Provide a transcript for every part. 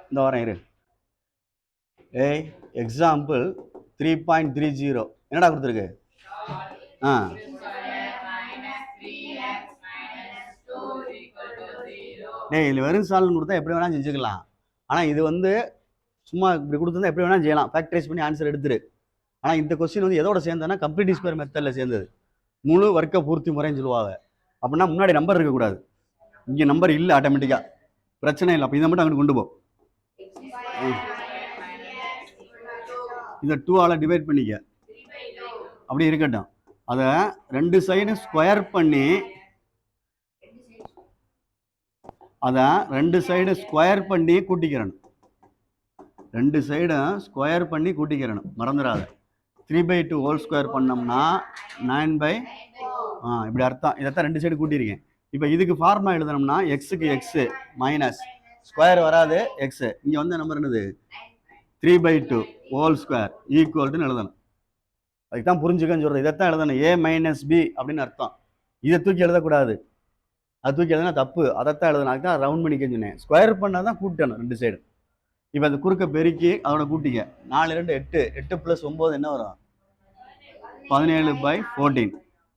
இந்த வரேன் இரு. ஏய் எக்ஸாம்பிள் 3.30 என்னடா கொடுத்துருக்கு? ஆ டேய் இதில் வெறும் சால்னு கொடுத்தா எப்படி வேணாலும் செஞ்சுக்கலாம். ஆனால் இது வந்து சும்மா இப்படி கொடுத்துருந்தா எப்படி வேணாலும் செய்யலாம். ஃபேக்டரைஸ் பண்ணி ஆன்சர் எடுத்துரு. ஆனால் இந்த கொஸ்டின் வந்து எதோட சேர்ந்ததுன்னா கம்ப்ளீட் ஸ்கொயர் மெத்தடில் சேர்ந்தது. முழு வர்க்க பூர்த்தி முறைன்னு சொல்லுவாங்க. அப்படின்னா முன்னாடி நம்பர் இருக்கக்கூடாது. இங்கே நம்பர் இல்லை, ஆட்டோமேட்டிக்காக பிரச்சனை இல்லை. அப்போ இதை மட்டும் அங்கிட்டு கொண்டு போ. இதை 2ஆல் டிவைட் பண்ணிக்க, அப்படி இருக்கட்டும். அதை ரெண்டு சைடு ஸ்கொயர் பண்ணி கூட்டிக்கிறணும். ரெண்டு சைடும் ஸ்கொயர் பண்ணி கூட்டிக்கிறணும், மறந்துடாத. 3/2 ஹோல் ஸ்கொயர் பண்ணோம்னா 9/, இப்படி அர்த்தம். இதைத்தான் ரெண்டு சைடு கூட்டியிருக்கேன். இப்போ இதுக்கு ஃபார்முலா எழுதணும்னா எக்ஸுக்கு எக்ஸு மைனஸ் ஸ்கொயர் வராது எக்ஸு, இங்கே வந்து நம்பர் என்னது 3/2 ஹோல் ஸ்கொயர் ஈக்குவல்ட்டுன்னு எழுதணும். அதுக்கு தான் புரிஞ்சுக்கன்னு சொல்கிறது. இதைத்தான் எழுதணும், a மைனஸ் b அப்படின்னு அர்த்தம். இதை தூக்கி எழுதக்கூடாது, அது தூக்கி எழுதுனா தப்பு. அதைத்தான் எழுதணும். அதுக்கு தான் ரவுண்ட் பண்ணிக்க சொன்னேன். ஸ்கொயர் பண்ணால் தான் கூட்டணும் ரெண்டு சைடு. இப்போ அந்த குறுக்க பெருக்கி அதோட கூட்டிக்க. 4 2 8, 8 + 9 என்ன வரும்? 17/14.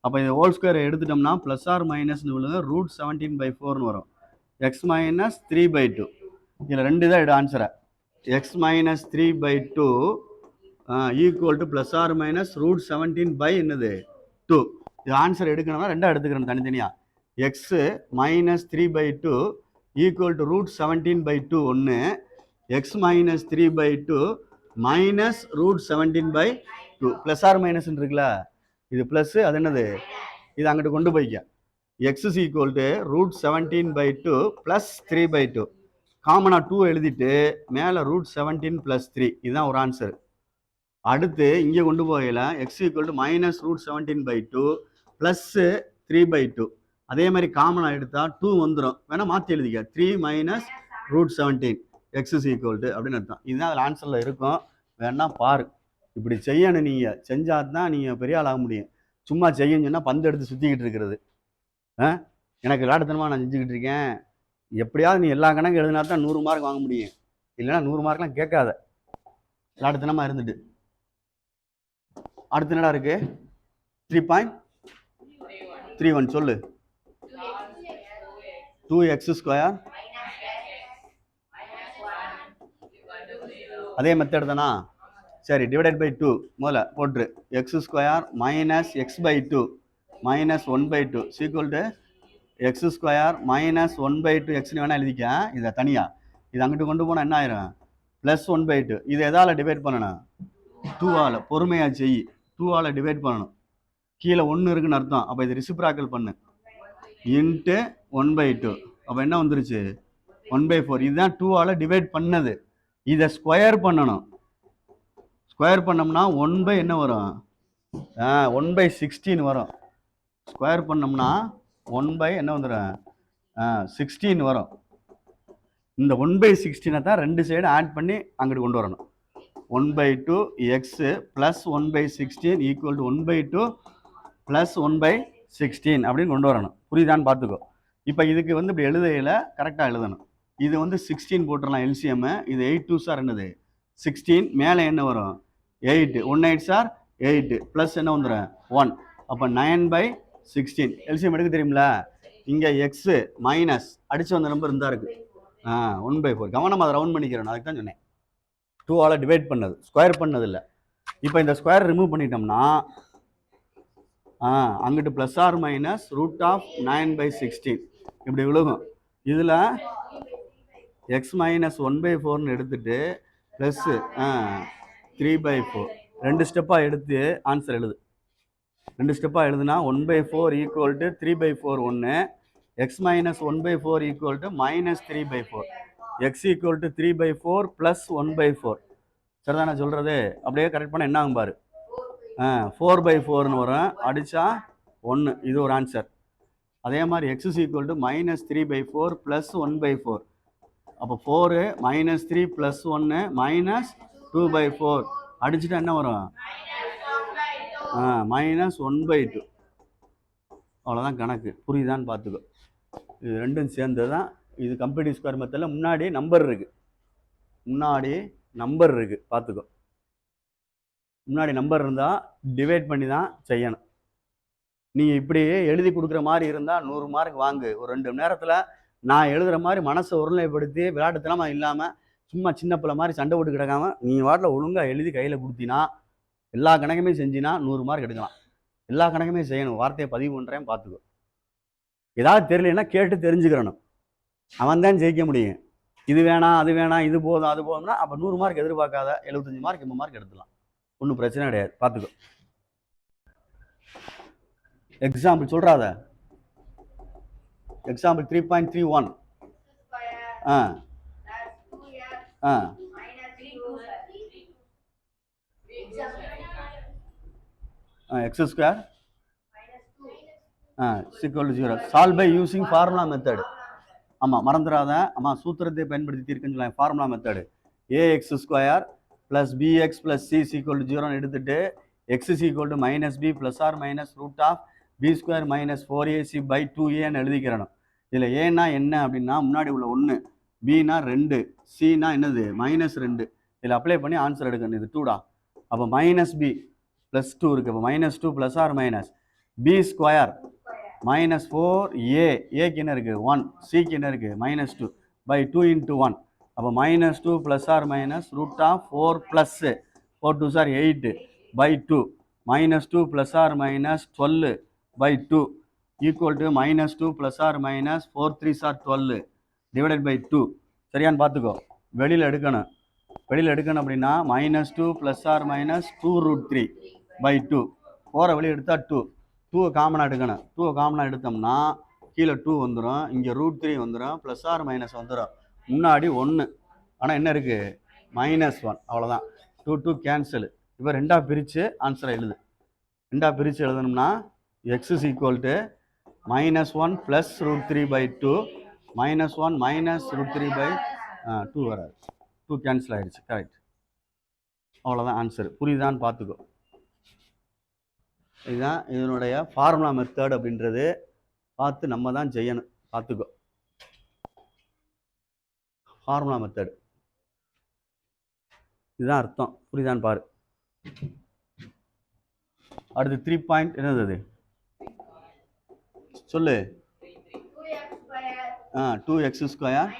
அப்போ இந்த ஹோல் ஸ்கொயர் எடுத்துட்டோம்னா ப்ளஸ் ஆர் மைனஸ்னு விழுங்க √17/4ன்னு வரும். X minus 3/2. இதில் ரெண்டு தான் எடு ஆன்சரை. X minus 3/2 equal to plus or minus √17 என்னது 2. இது ஆன்சர் எடுக்கணும்னா ரெண்டாக எடுத்துக்கிறோம் தனித்தனியாக. எக்ஸு மைனஸ் 3/2 ஈக்குவல் டு √17/2 ஒன்று, x minus 3/2 minus √17/2. Plus or minus இருக்குல்ல, இது ப்ளஸ், அது என்னது இது அங்கிட்டு கொண்டு போய்க்க. X is equal to √17/2 plus 3/2. காமனாக 2 எழுதிட்டு மேலே √17 + 3, இதுதான் ஒரு ஆன்சர். அடுத்து இங்கே கொண்டு போகல X equal to minus √17/2 plus 3/2. அதே மாதிரி காமனாக எடுத்தால் 2 வந்துடும். வேணால் மாற்றி எழுதிக்க, 3 minus √17 X is equal to அப்படின்னு அர்த்தம். இதுதான் அதில் ஆன்சரில் இருக்கும். வேணா பாரு, இப்படி செய்யணும். நீங்கள் செஞ்சால் தான் நீங்கள் பெரிய ஆள் ஆக முடியும். சும்மா செய்யணும்னு சொன்னால் பந்து எடுத்து சுற்றிக்கிட்டு இருக்கிறது. எனக்கு விளையாட்டுத்தனமாக நான் செஞ்சுக்கிட்டு இருக்கேன். எப்படியாவது நீ எல்லா கணக்கு எழுதினா தான் 100 மார்க் வாங்க முடியும். இல்லைன்னா 100 மார்க்லாம் கேட்காத, விளையாட்டுத்தனமாக இருந்துட்டு. அடுத்து என்னடா இருக்கு? 3.31 சொல்லு. 2x², அதே மெத்தட் தானா? சரி, டிவைடட் பை 2 முதல்ல போட்டுரு. x² minus x/2 minus 1/2 sequel to x² minus 1/2 எக்ஸ்னு வேணா எழுதிக்க. இதை தனியாக இது அங்கிட்டு கொண்டு போனால் என்ன ஆயிரும்? ப்ளஸ் 1/2. இது எதால் டிவைட் பண்ணணும்? 2ஆல். பொறுமையாக செய், 2ஆல் டிவைட் பண்ணணும். கீழே 1 இருக்குன்னு அர்த்தம். அப்போ இது ரிசிப்ராக்கல் பண்ணு, இன்ட்டு 1/2. அப்போ என்ன வந்துருச்சு? 1/4. இதுதான் 2ஆல் டிவைட் பண்ணது. இதை ஸ்கொயர் பண்ணணும். ஸ்கொயர் பண்ணோம்னா 1 என்ன வரும்? 1/16 வரும். ஸ்கொயர் பண்ணோம்னா 1 என்ன வந்துடும்? 16 வரும். இந்த 1/16 தான் ரெண்டு சைடு ஆட் பண்ணி அங்கிட்டு கொண்டு வரணும். 1/2 x plus 1/16 equal to 1/2 plus 1/16 அப்படின்னு கொண்டு வரணும். புரியுதான்னு பார்த்துக்கோ. இப்போ இதுக்கு வந்து இப்படி எழுதையில் கரெக்டாக எழுதணும். இது வந்து 16 போட்டுடலாம் எல்சிஎம். இது 8 2 சார் என்னது 16, மேலே என்ன வரும் 8, 1 8 சார் 8 ப்ளஸ் என்ன வந்துடும் 1. அப்போ 9/16 எல்சிஎம் எடுக்க தெரியுமில. இங்கே எக்ஸு மைனஸ் அடித்து வந்த நம்பர் இருந்தால் இருக்குது 1/4. கவனமாக அதை ரவுண்ட் பண்ணிக்கிறேன், அதுக்கு தான் சொன்னேன். 2ஆல் டிவைட் பண்ணது, ஸ்கொயர் பண்ணது இல்லை. இப்போ இந்த ஸ்கொயர் ரிமூவ் பண்ணிட்டோம்னா அங்கிட்டு ப்ளஸ் ஆர் மைனஸ் √9/16 இப்படி விழுகும். இதில் எக்ஸ் மைனஸ் 1/4ன்னு எடுத்துட்டு ப்ளஸ்ஸு 3/4 ரெண்டு ஸ்டெப்பாக எடுத்து ஆன்சர் எழுது. ரெண்டு ஸ்டெப்பாக எழுதுனா 1/4 ஈக்குவல் டு 3/4 ஒன்று, x minus 1/4 equal to minus 3/4, X equal to 3/4 plus 1/4. சரிதான் நான் சொல்கிறது? அப்படியே கரெக்ட் பண்ண என்ன ஆகும் பாரு. 4/4ன்னு வரும், அடித்தா 1. இது ஒரு ஆன்சர். அதே மாதிரி X is equal to minus 3/4 plus 1/4. அப்போ 4 மைனஸ் 3 ப்ளஸ் 1 மைனஸ் 2/4 அடிச்சுட்டா என்ன வரும்? மைனஸ் 1/2. அவ்வளோதான் கணக்கு. புரியுதான்னு பார்த்துக்கோ. இது ரெண்டும் சேர்ந்து தான் இது கம்ப்ளீட் ஸ்கொயர் மெத்தடில் முன்னாடி நம்பர் இருக்குது. முன்னாடி நம்பர் இருக்குது பார்த்துக்கோ. முன்னாடி நம்பர் இருந்தால் டிவைட் பண்ணி தான் செய்யணும். நீங்கள் இப்படியே எழுதி கொடுக்குற மாதிரி இருந்தால் 100 மார்க் வாங்கு. ஒரு 2 மணி நேரத்தில் நான் எழுதுகிற மாதிரி மனசை ஒருநிலைப்படுத்தி விளையாட்டுத்தனமாக இல்லாமல் சும்மா சின்ன பிள்ளை மாதிரி சண்டை போட்டு கிடக்காம நீ வாட்டில் ஒழுங்காக எழுதி கையில் கொடுத்தினா எல்லா கணக்குமே செஞ்சினா 100 மார்க் எடுக்கலாம். எல்லா கணக்குமே செய்யணும். வார்த்தையை பதிவு பண்ணுறேன் பார்த்துக்கோ. ஏதாவது தெரியலன்னா கேட்டு தெரிஞ்சுக்கிறணும். அவன் தான் ஜெயிக்க முடியும். இது வேணாம் அது வேணாம் இது போதும் அது போதும்னா அப்போ 100 மார்க் எதிர்பார்க்காத. 75 மார்க் 80 மார்க் எடுத்துலாம். ஒன்றும் பிரச்சனை கிடையாது. பார்த்துக்கோ. எக்ஸாம்பிள் சொல்கிறாத. Example 3.31. X square equal to 0. Solve by using formula method. ஆமாம் மறந்துடாத. ஆமாம் சூத்திரத்தை பயன்படுத்தி தீர்க்குன்னு சொல்லலாம். Formula method a x square plus b x plus c equal to 0ன்னு எடுத்துட்டு x equal to minus b plus or minus root of b square minus 4ac by 2aன்னு எழுதிக்கிறணும். இதில் ஏன்னா என்ன அப்படின்னா முன்னாடி உள்ள 1, பின்னா 2, சின்னா என்னது -2. இதில் அப்ளை பண்ணி ஆன்சர் எடுக்கணும். இது 2டா. அப்போ மைனஸ் பி ப்ளஸ் 2 இருக்குது. அப்போ -2 plus or minus b square minus 4a. ஏக்கு என்ன இருக்குது 1, சிக்கு என்ன இருக்குது -2 பை 2 × 1. அப்போ -2 plus or minus root of 4 plus 4 2 சார் 8 by 2 -2 plus or minus 12 by 2 equal to -2 plus or minus 4 3 சார் 12 டிவைடட் பை 2. சரியான்னு பார்த்துக்கோ. வெளியில் எடுக்கணும். வெளியில் எடுக்கணும் அப்படின்னா -2 ப்ளஸ் ஆர் மைனஸ் 2√3 பை 2. 4 வெளியே எடுத்தால் 2. 2 காமனாக எடுக்கணும். 2 காமனாக எடுத்தோம்னா கீழே 2 வந்துடும். இங்கே √3 வந்துடும். ப்ளஸ் ஆர் மைனஸ் வந்துடும். முன்னாடி 1 ஆனால் என்ன இருக்குது -1. அவ்வளோதான். 2 2 கேன்சல். இப்போ 2ஆக பிரித்து ஆன்சரை எழுது. 2ஆக பிரித்து எழுதணும்னா x is equal to -1 plus √3 by 2 -1 minus √3 by 2 வராது. 2 கேன்சல் ஆகிடுச்சு. கரெக்ட். அவ்வளோதான் ஆன்சர். புரியுதான்னு பார்த்துக்கோ. இதுதான் இதனுடைய ஃபார்முலா மெத்தட் அப்படின்றது. பார்த்து நம்ம தான் செய்யணும். பார்த்துக்கோ. ஃபார்முலா மெத்தட் இதுதான் அர்த்தம். புரியுதான்னு பாரு. அடுத்து 3 பாயிண்ட் என்னது அது சொல்லு. 2x square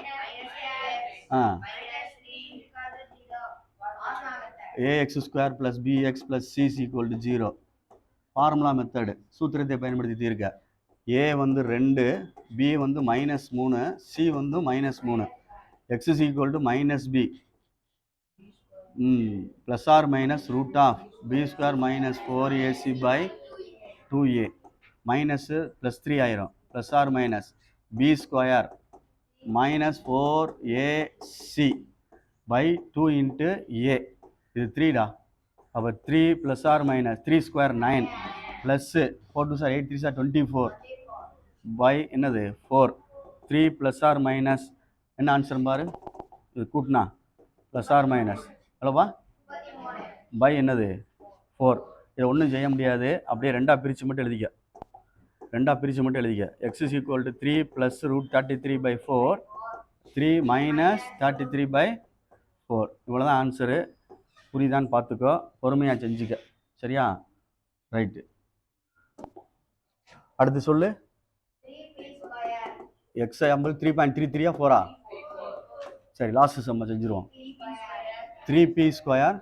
ax square plus b x plus c equal to 0. Formula method சூத்திரத்தை பயன்படுத்தி தீர்க்க. ஏ வந்து 2, பி வந்து -3, சி வந்து -3. X is equal to -b plus or minus root of b square minus 4ac by 2a minus plus 3 ஆயிரும். Plus or minus b square minus 4ac by 2 into a. இது 3டா. அப்போ 3 plus or minus 3 square 9 plus 4 2 சார் 8 3 சார் 24 by என்னது 4. 3 plus or minus என்ன answer பாரு. இது கூட்டினா ப்ளஸ் ஆர் மைனஸ் எவ்வளோப்பா பை என்னது 4. இதை ஒன்றும் செய்ய முடியாது. அப்படியே 2ஆக பிரித்து மட்டும் எழுதிக்க. 2ஆக பிரித்து மட்டும் எழுதிக்க. X is equal to 3 plus √33 by 4 3 minus 33 by 4. இவ்வளோ தான் ஆன்சரு. புரியுதான்னு பார்த்துக்கோ. பொறுமையாக செஞ்சுக்க. சரியா? ரைட்டு. அடுத்து சொல்லு. எக்ஸாம்பிள் 3.33 4. சரி லாஸ்ட் சம்ம செஞ்சுருவோம். 3p ஸ்கொயர்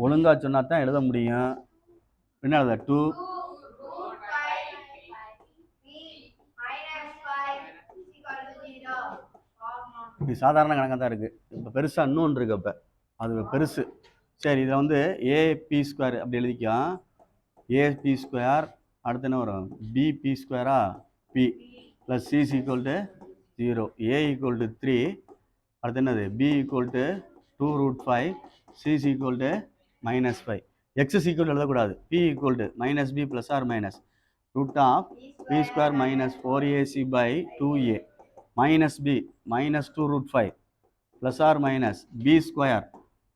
ஒழுங்காக சொன்னா தான் எழுத முடியும். என்ன எழுத 2 இப்படி சாதாரண கணக்காக தான் இருக்குது. இப்போ பெருசாக இன்னொன்று இருக்குது. அப்போ அது பெருசு. சரி இதில் வந்து ஏபி ஸ்கொயர் அப்படி எழுதிக்கோ. ஏபி ஸ்கொயர் அடுத்து என்ன வரும் பிபி ஸ்கொயரா b plus c equal to 0. A equal to 3. அடுத்து என்னது b equal to 2√5 c equal to -5. X equal எழுதக்கூடாது. B equal to -b plus or minus root of b square minus 4ac by 2a minus b minus 2√5 plus or minus b square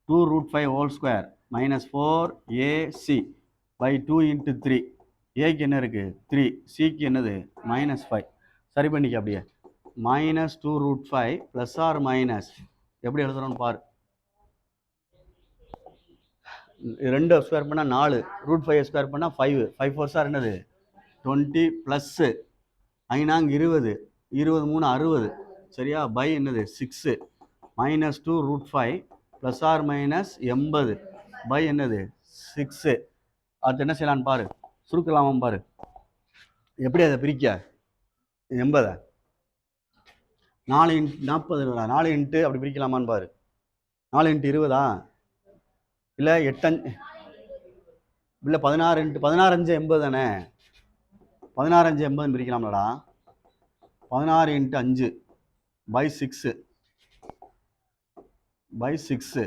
2√5 whole square minus 4ac by 2 into 3. a க்கு என்ன இருக்கு 3, c க்கு என்னது -5. சரி பண்ணிக்க அப்படியே. Minus 2√5 plus or minus எப்படி எழுதுறோம்னு பாரு. 2 ஸ்கொயர் பண்ணால் 4, √5 ஸ்கொயர் பண்ணால் 5, 5 4 சார் என்னது 20 ப்ளஸ்ஸு 5 20, 23 60 சரியா, பை என்னது 6 minus 2√5 plus or minus 80 by என்னது 6. அடுத்து என்ன செய்யலான்னு பாரு, சுருக்கலாமான்னு பாரு. எப்படி அதை பிரிக்க 80 4 × 40 4 இன்ட்டு அப்படி பிரிக்கலாமான்னு பாரு. 4 × 20 இல்லை 8 இல்லை 16 × 16 5 80 தானே, 16 5 80 பிரிக்கலாம்லடா. 16 × 5 பை 6 பை 6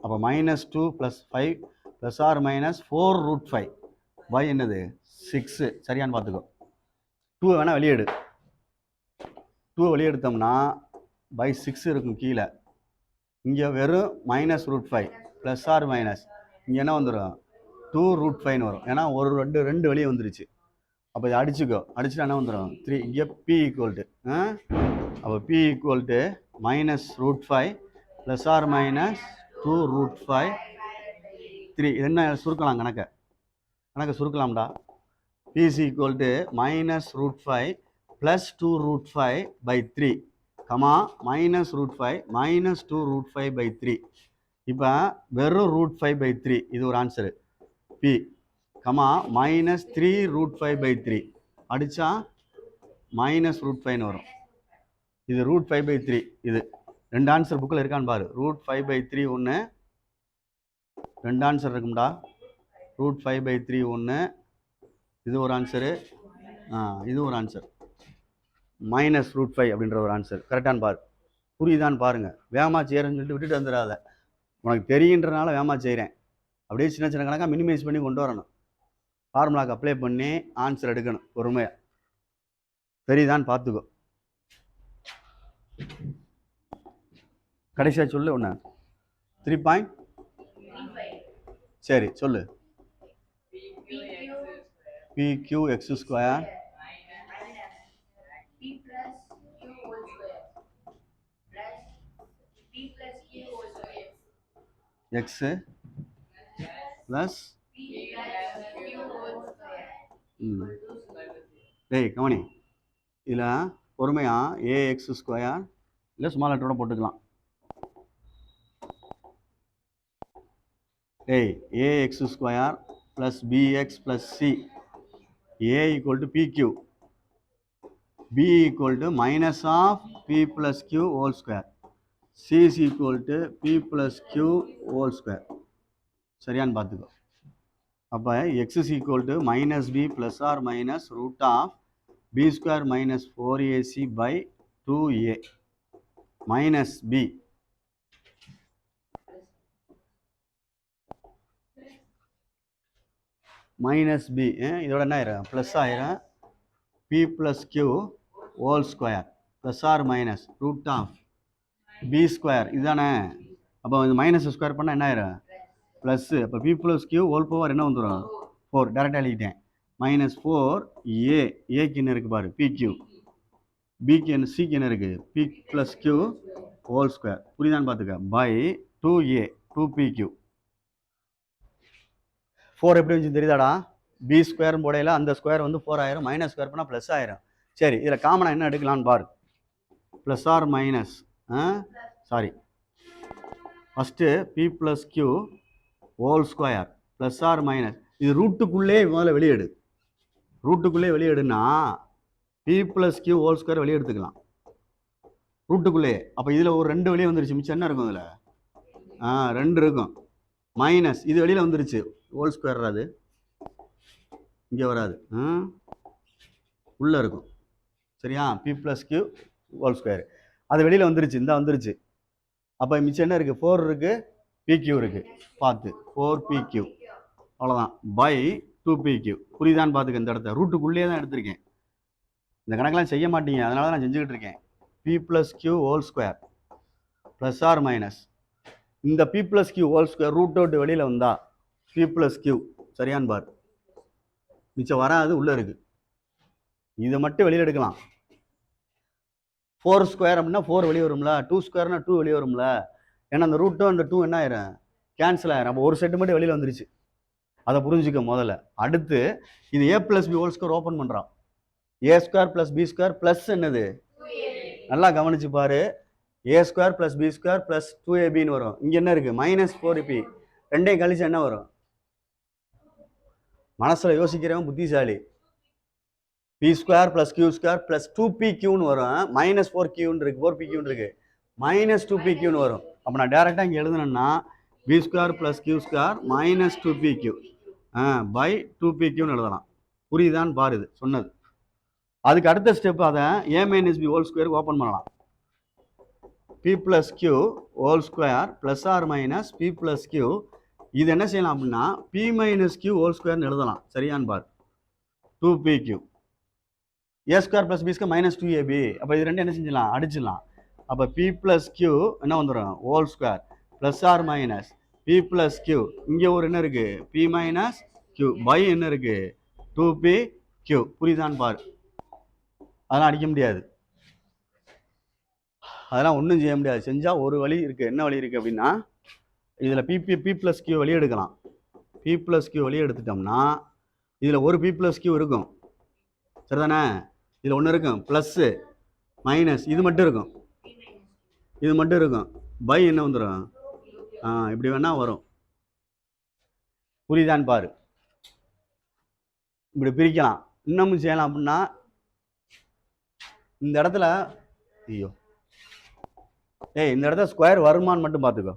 அப்போ minus 2 plus 5 plus or minus 4√5 by என்னது 6 சரியான்னு பார்த்துக்கோ. 2 வேணால் வெளியெடு, 2 வெளியெடுத்தோம்னா பை 6 இருக்கும் கீழே. இங்கே வெறும் மைனஸ் √5 ப்ளஸ் ஆர் மைனஸ் இங்கே என்ன வந்துடும் 2√5ன்னு வரும். ஏன்னா ஒரு ரெண்டு வெளியே வந்துருச்சு. அப்போ இதை அடிச்சுக்கோ, அடிச்சுட்டு என்ன வந்துடும் 3. இங்கே பி ஈக்குவல் அப்போ b equal to minus √5 plus or minus 2√5 3. இது என்ன சுருக்கலாம், கணக்கை சுருக்கலாம்டா. B is equal to minus √5 plus 2√5 by 3 comma minus √5 minus 2√5 by 3. இப்போ வெறும் √5 பை 3 இது ஒரு answer b comma minus 3√5 by 3 அடித்தா மைனஸ் √5ன்னு வரும். இது √5 பை 3. இது ரெண்டு ஆன்சர் புக்கில் இருக்கான்னு பாரு. √5 பை 3 ஒன்று, ரெண்டு ஆன்சர் இருக்கும்டா. √5 பை 3 ஒன்று, இது ஒரு ஆன்சரு, இது ஒரு ஆன்சர். மைனஸ் √5 அப்படின்ற ஒரு ஆன்சர் கரெக்டானு பாரு. புரியுதான்னு பாருங்க. வேகமாக செய்கிறேன்னு சொல்லிட்டு விட்டுட்டு வந்துடாத. உனக்கு தெரியுன்றனால வேகமாக செய்கிறேன். அப்படியே சின்ன சின்ன கணக்காக மினிமைஸ் பண்ணி கொண்டு வரணும். ஃபார்முலாக்கு அப்ளை பண்ணி ஆன்சர் எடுக்கணும் பொறுமையாக. தெரியுதான்னு பார்த்துக்கோ. கடைசியாக சொல்லு ஒன்று 3. சரி சொல்லு. PQX² x ப்ளஸ் டேய் கவனி, இதில் பொறுமையாக AX² இல்லை ஸ்மால் லெட்டரோட போட்டுக்கலாம். டேய் AX² plus BX plus C, A equal to PQ, B equal to minus of P plus Q whole square, C is equal to P plus Q whole square. சரியான்னு பார்த்துக்கோ. அப்போ X is equal to minus B plus or minus root of B² minus 4AC by 2A minus B minus b, இதோட என்ன ஆயிரும் plus ஆயிரும். P plus Q whole square plus or minus root of B², இதுதானே. அப்போ இது minus square பண்ணால் என்ன ஆயிரும் ப்ளஸ்ஸு. அப்போ P plus Q whole power என்ன வந்துடும் 4, டேரெக்டாக எழுதிட்டேன். மைனஸ் 4A, ஏக்கு என்ன இருக்குது பாரு PQ, பிக்கு என்ன சிக்கு என்ன இருக்குது P plus Q whole square. புரியுதான்னு பார்த்துக்க. By 2A 2PQ. 4 எப்படி வந்துச்சு தெரியுதாடா. B² போடையில் அந்த ஸ்கொயர் வந்து 4 ஆயிரும், மைனஸ் ஸ்கொயர் பண்ணால் ப்ளஸ் ஆயிரும். சரி, இதில் காமனாக என்ன எடுக்கலான்னு பாரு. Plus or minus sorry first P plus Q whole square plus or minus, இது ரூட்டுக்குள்ளே முதல்ல வெளியெடு. ரூட்டுக்குள்ளே வெளியெடுனா P plus Q whole square வெளியே எடுத்துக்கலாம் ரூட்டுக்குள்ளே. அப்போ இதில் ஒரு 2 வெளியே வந்துருச்சு, மிச்சம் என்ன இருக்கும் இதில் 2 இருக்கும். மைனஸ் இது வெளியில் வந்துருச்சு ஹோல் ஸ்கொயர், அது இங்கே வராது, உள்ளே இருக்கும். சரியா, P plus Q whole square அது வெளியில் வந்துருச்சு, இந்த வந்துருச்சு. அப்போ மிச்சம் என்ன இருக்குது 4 இருக்குது, PQ இருக்குது. பார்த்து 4PQ அவ்வளோதான் பை 2PQ. புரியுதான்னு பார்த்துக்க. இந்த இடத்த ரூட்டுக்குள்ளேயே தான் எடுத்திருக்கேன். இந்த கணக்கெலாம் செய்ய மாட்டீங்க, அதனால தான் நான் செஞ்சுக்கிட்டு இருக்கேன். P plus Q whole square plus or minus, இந்த P plus Q whole square root out வெளியில் வந்தா P ப்ளஸ் Q சரியான்னு பார். மிச்சம் வராது உள்ளே இருக்குது. இதை மட்டும் வெளியில் எடுக்கலாம். 4 ஸ்கொயர் அப்படின்னா 4 வெளியே வரும்ல, 2 ஸ்கொயர்னா 2 வெளியே வரும்ல. ஏன்னா அந்த ரூட்டும் அந்த 2 என்ன ஆயிரும், கேன்சல் ஆயிரும். அப்போ ஒரு செட்டு மட்டும் வெளியில் வந்துருச்சு. அதை புரிஞ்சுக்க முதல்ல. அடுத்து இது a + b whole square open பண்ணுறான். a square + b square plus என்னது, நல்லா கவனிச்சு பாரு, a square + b square + 2ab வரும். இங்கே என்ன இருக்கு, -4p. ரெண்டையும் கழிச்சு என்ன வரும், மனசில் யோசிக்கிறவன் புத்திசாலி. p ஸ்கொயர் + q ஸ்கொயர் + 2pqன்னு வரும். -4qன்னு இருக்கு, 4pqன்னு இருக்கு, -2pqன்னு வரும். அப்போ நான் டேரெக்டாக இங்கே எழுதுனேன்னா b square + q square -2pq by 2pqன்னு எழுதலாம். புரியுதான்னு பாரு இது சொன்னது. அதுக்கு அடுத்த ஸ்டெப் அதை a - b ஹோல் ஸ்கொயருக்கு ஓப்பன் பண்ணலாம். p + q whole square ± p + q. இது என்ன செய்யலாம் அப்படின்னா p - q ஹோல் ஸ்கொயர்னு எழுதலாம். சரியான்னு பாரு. 2pq a square + b square -2ab. அப்போ இது ரெண்டு என்ன செஞ்சிடலாம், அடிச்சிடலாம். அப்போ p + q என்ன வந்துடும், ஹோல் ஸ்கொயர் ± p + q. இங்கே ஒரு என்ன இருக்கு, p - q பை என்ன இருக்கு, 2pq. புரியுதான்னு பாரு. அதெல்லாம் அடிக்க முடியாது, அதெல்லாம் ஒன்றும் செய்ய முடியாது. செஞ்சால் ஒரு வழி இருக்குது. என்ன வழி இருக்குது அப்படின்னா, இதில் p + q வெளியே எடுக்கலாம். p + q வெளியே எடுத்துட்டோம்னா இதில் ஒரு p + q இருக்கும், சரிதானே. இதில் ஒன்று இருக்கும் ப்ளஸ்ஸு மைனஸ், இது மட்டும் இருக்கும், இது மட்டும் இருக்கும். பை என்ன வந்துடும், இப்படி வேணா வரும். புரியுதான்னு பாரு. இப்படி பிரிக்கலாம். இன்னமும் செய்யலாம் அப்படின்னா இந்த இடத்துல ஐயோ இந்த இடத்துல ஸ்கொயர் வருமானு மட்டும் பார்த்துக்கோ.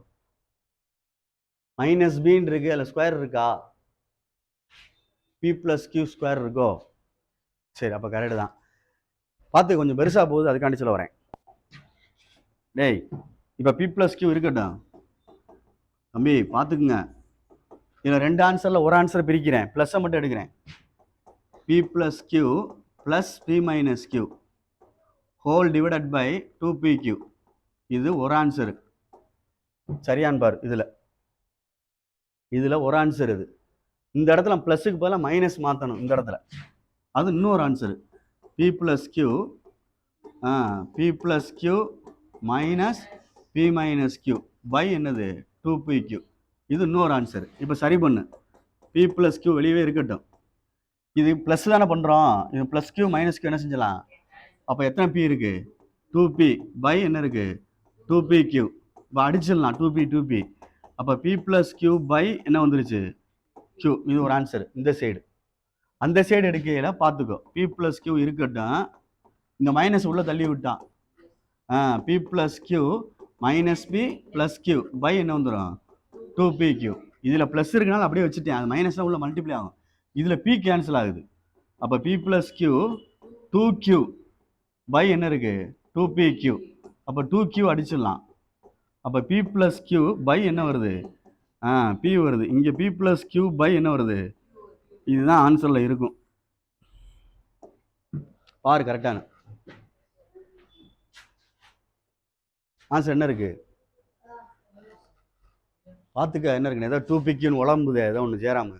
-bன்னு இருக்கு, அதில் ஸ்கொயர் இருக்கா, p + q ஸ்கொயர் இருக்கோ. சரி, அப்போ கரெக்டு தான். பார்த்து கொஞ்சம் பெருசாக போகுது, அதுக்காண்டி சொல்ல வரேன். இப்போ p + q இருக்கட்டும் தம்பி, பார்த்துக்குங்க. இதில் ரெண்டு ஆன்சரில் ஒரு ஆன்சரை பிரிக்கிறேன், ப்ளஸ்ஸை மட்டும் எடுக்கிறேன். p + q + p - q whole divided by 2pq. இது ஒரு ஆன்சரு, சரியான்னு பாரு. இதில் ஒரு ஆன்சர் இது. இந்த இடத்துல ப்ளஸ்ஸுக்கு பதிலாக மைனஸ் மாற்றணும் இந்த இடத்துல, அது இன்னொரு answer. p + q p + q minus p - q by என்னது, 2pq. இது இன்னொரு ஆன்சர். இப்போ சரி பண்ணு, p + q வெளியவே இருக்கட்டும். இது ப்ளஸ் தானே பண்ணுறோம், இது ப்ளஸ் q - q என்ன செஞ்சலாம். அப்போ எத்தனை p இருக்கு, 2p பை என்ன இருக்கு, 2pq. இப்போ அடிச்சிடலாம் 2p. அப்போ p + q பை என்ன வந்துருச்சு, q. இது ஒரு ஆன்சர். இந்த சைடு, அந்த சைடு எடுக்கையில பார்த்துக்கோ, p + q இருக்கட்டும், இந்த மைனஸ் உள்ள தள்ளி விட்டான். p + q -p + q by என்ன வந்துடும், 2pq. இதில் ப்ளஸ் இருக்குனால அப்படியே வச்சுட்டேன், அது மைனஸ்லாம் உள்ள மல்டிப்ளை ஆகும். இதில் p கேன்சல் ஆகுது. அப்போ p + q 2q பை என்ன இருக்கு, 2pq. அப்போ 2q அடிச்சிடலாம். அப்போ p + q பை என்ன வருது, p வருது. இங்கே p + q பை என்ன வருது, இதுதான் ஆன்சரில் இருக்கும். பாரு கரெக்டான ஆன்சர் என்ன இருக்கு பார்த்துக்க. என்ன இருக்குன்னு ஏதோ 2pqன்னு உழம்புதே, ஏதோ ஒன்று சேராம.